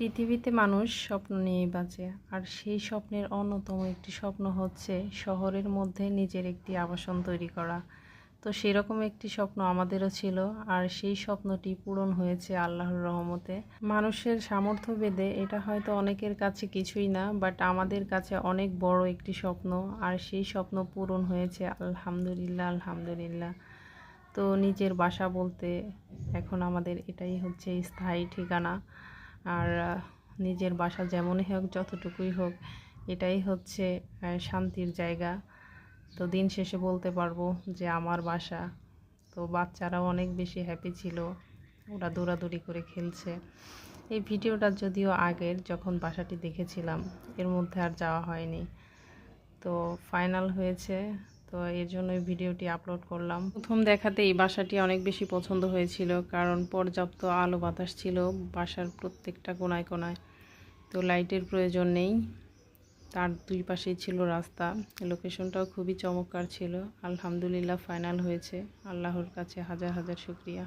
পৃথিবীতে মানুষ স্বপ্ন নিয়েই বাঁচে, আর সেই স্বপ্নের অন্যতম একটি স্বপ্ন হচ্ছে শহরের মধ্যে নিজের একটি আবাসন তৈরি করা। তো সেরকম একটি স্বপ্ন আমাদেরও ছিল, আর সেই স্বপ্নটি পূরণ হয়েছে আল্লাহর রহমতে। মানুষের সামর্থ্য ভেদে এটা হয়তো অনেকের কাছে কিছুই না, বাট আমাদের কাছে অনেক বড় একটি স্বপ্ন, আর সেই স্বপ্ন পূরণ হয়েছে আলহামদুলিল্লাহ আলহামদুলিল্লাহ। তো নিজের বাসা বলতে এখন আমাদের এটাই হচ্ছে স্থায়ী ঠিকানা। আর নিজের বাসা যেমনই হোক, যতটুকুই হোক, এটাই হচ্ছে শান্তির জায়গা। তো দিন শেষে বলতে পারবো যে আমার বাসা। তো বাচ্চারাও অনেক বেশি হ্যাপি ছিল, ওরা দৌড়াদৌড়ি করে খেলছে। এই ভিডিওটা যদিও আগের, যখন বাসাটি দেখেছিলাম, এর মধ্যে আর যাওয়া হয়নি। তো ফাইনাল হয়েছে, তো এর জন্য এই ভিডিওটি আপলোড করলাম। প্রথম দেখাতে এই বাসাটি অনেক বেশি পছন্দ হয়েছিল, কারণ পর্যাপ্ত আলো বাতাস ছিল বাসার প্রত্যেকটা কোনায় কোনায়। তো লাইটের প্রয়োজন নেই, তার দুই পাশেই ছিল রাস্তা। লোকেশনটাও খুবই চমৎকার ছিল। আলহামদুলিল্লাহ ফাইনাল হয়েছে, আল্লাহর কাছে হাজার হাজার শুকরিয়া।